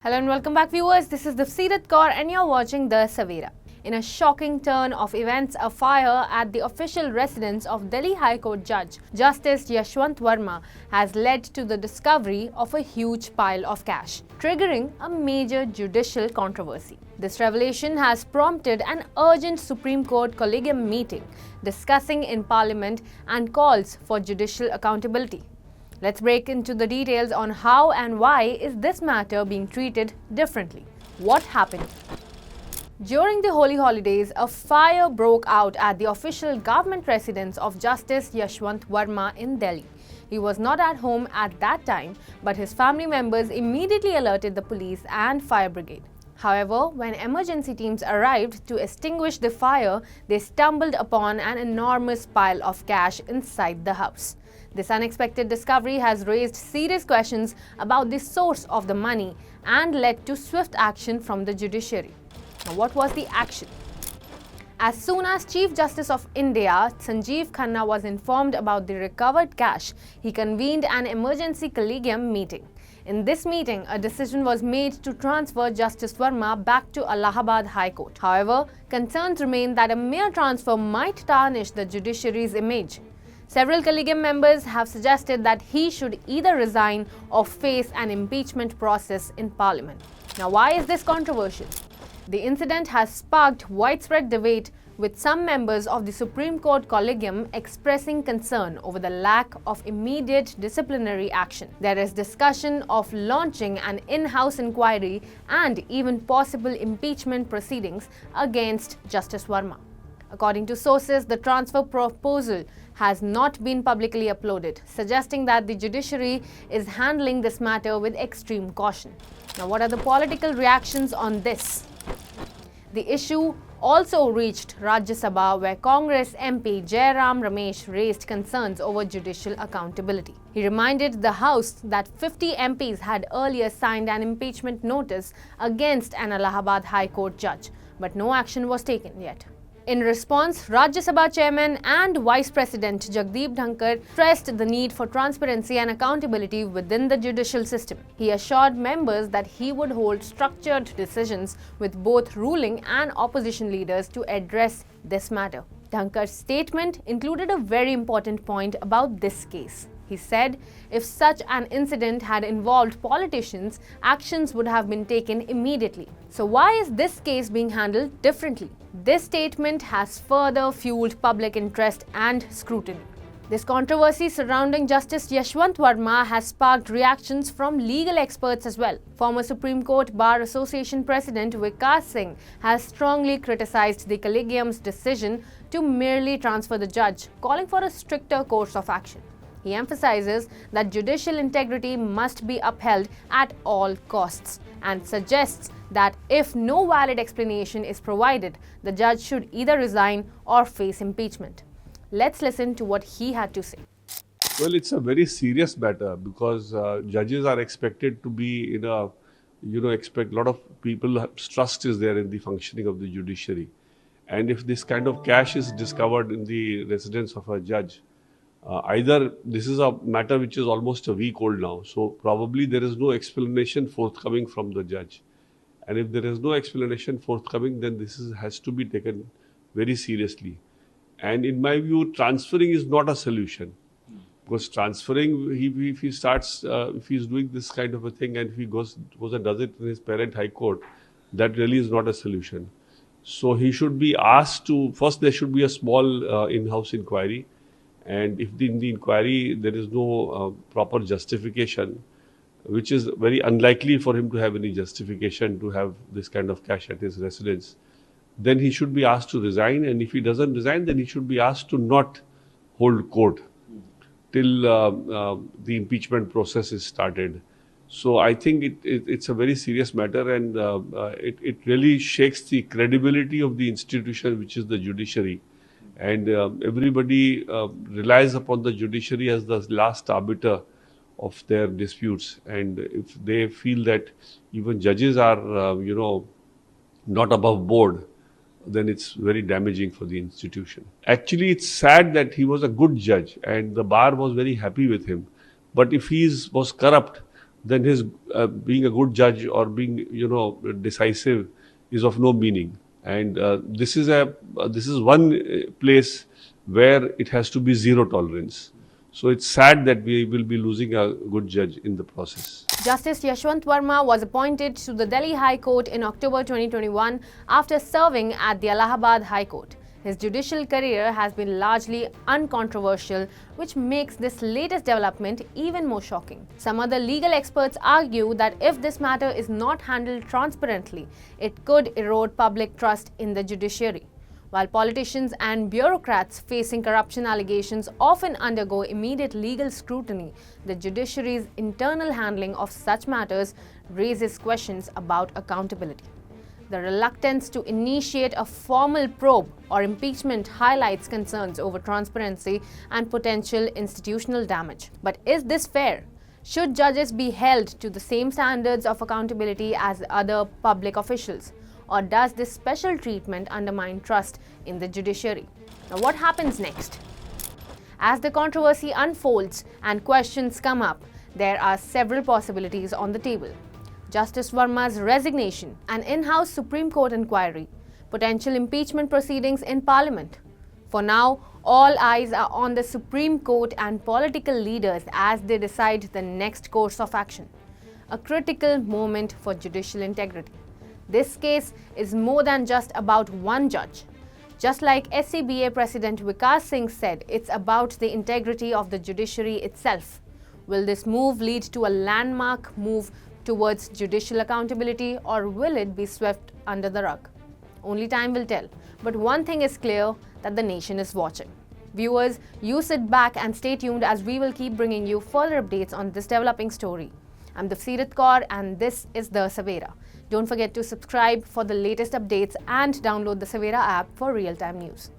Hello and welcome back viewers, this is Dipsirat Kaur and you're watching the Savera. In a shocking turn of events, a fire at the official residence of Delhi High Court Judge Justice Yashwant Verma has led to the discovery of a huge pile of cash, triggering a major judicial controversy. This revelation has prompted an urgent Supreme Court collegium meeting discussing in Parliament and calls for judicial accountability. Let's break into the details on how and why is this matter being treated differently. What happened? During the holy holidays, a fire broke out at the official government residence of Justice Yashwant Verma in Delhi. He was not at home at that time, but his family members immediately alerted the police and fire brigade. However, when emergency teams arrived to extinguish the fire, they stumbled upon an enormous pile of cash inside the house. This unexpected discovery has raised serious questions about the source of the money and led to swift action from the judiciary. Now, what was the action? As soon as Chief Justice of India, Sanjeev Khanna, was informed about the recovered cash, he convened an emergency collegium meeting. In this meeting, a decision was made to transfer Justice Verma back to Allahabad High Court. However, concerns remain that a mere transfer might tarnish the judiciary's image. Several collegium members have suggested that he should either resign or face an impeachment process in Parliament. Now, why is this controversial? The incident has sparked widespread debate, with some members of the Supreme Court collegium expressing concern over the lack of immediate disciplinary action. There is discussion of launching an in-house inquiry and even possible impeachment proceedings against Justice Verma. According to sources, the transfer proposal has not been publicly uploaded, suggesting that the judiciary is handling this matter with extreme caution. Now, what are the political reactions on this? The issue also reached Rajya Sabha, where Congress MP Jairam Ramesh raised concerns over judicial accountability. He reminded the House that 50 MPs had earlier signed an impeachment notice against an Allahabad High Court judge, but no action was taken yet. In response, Rajya Sabha Chairman and Vice President Jagdeep Dhankar stressed the need for transparency and accountability within the judicial system. He assured members that he would hold structured decisions with both ruling and opposition leaders to address this matter. Dhankar's statement included a very important point about this case. He said if such an incident had involved politicians, actions would have been taken immediately. So why is this case being handled differently? This statement has further fueled public interest and scrutiny. This controversy surrounding Justice Yashwant Verma has sparked reactions from legal experts as well. Former Supreme Court Bar Association President Vikas Singh has strongly criticized the collegium's decision to merely transfer the judge, calling for a stricter course of action. He emphasizes that judicial integrity must be upheld at all costs and suggests that if no valid explanation is provided, the judge should either resign or face impeachment. Let's listen to what he had to say. Well, it's a very serious matter because judges are expected to be in a, expect a lot of people's trust is there in the functioning of the judiciary. And if this kind of cash is discovered in the residence of a judge, either this is a matter which is almost a week old now, so probably there is no explanation forthcoming from the judge. And if there is no explanation forthcoming, then this has to be taken very seriously. And in my view, transferring is not a solution. Because transferring, if he starts, if he's doing this kind of a thing and if he goes and does it in his parent high court, that really is not a solution. So he should be asked to, first there should be a small in-house inquiry. And if in the inquiry there is no proper justification, which is very unlikely for him to have any justification to have this kind of cash at his residence, then he should be asked to resign. And if he doesn't resign, then he should be asked to not hold court till the impeachment process is started. So I think it's a very serious matter, and it really shakes the credibility of the institution, which is the judiciary. And everybody relies upon the judiciary as the last arbiter of their disputes. And if they feel that even judges are, not above board, then it's very damaging for the institution. Actually, it's sad that he was a good judge and the bar was very happy with him. But if he was corrupt, then his being a good judge or being, decisive is of no meaning. And this is one place where it has to be zero tolerance. So it's sad that we will be losing a good judge in the process. Justice Yashwant Verma was appointed to the Delhi High Court in October 2021 after serving at the Allahabad High Court. His judicial career has been largely uncontroversial, which makes this latest development even more shocking. Some other legal experts argue that if this matter is not handled transparently, it could erode public trust in the judiciary. While politicians and bureaucrats facing corruption allegations often undergo immediate legal scrutiny, the judiciary's internal handling of such matters raises questions about accountability. The reluctance to initiate a formal probe or impeachment highlights concerns over transparency and potential institutional damage. But is this fair? Should judges be held to the same standards of accountability as other public officials? Or does this special treatment undermine trust in the judiciary? Now, what happens next? As the controversy unfolds and questions come up, there are several possibilities on the table. Justice Verma's resignation, an in-house Supreme Court inquiry, potential impeachment proceedings in Parliament. For now, all eyes are on the Supreme Court and political leaders as they decide the next course of action. A critical moment for judicial integrity. This case is more than just about one judge. Just like SCBA President Vikas Singh said, it's about the integrity of the judiciary itself. Will this move lead to a landmark move towards judicial accountability, or will it be swept under the rug? Only time will tell. But one thing is clear, that the nation is watching. Viewers, you sit back and stay tuned as we will keep bringing you further updates on this developing story. I'm Savera Kaur and this is the Savera. Don't forget to subscribe for the latest updates and download the Savera app for real-time news.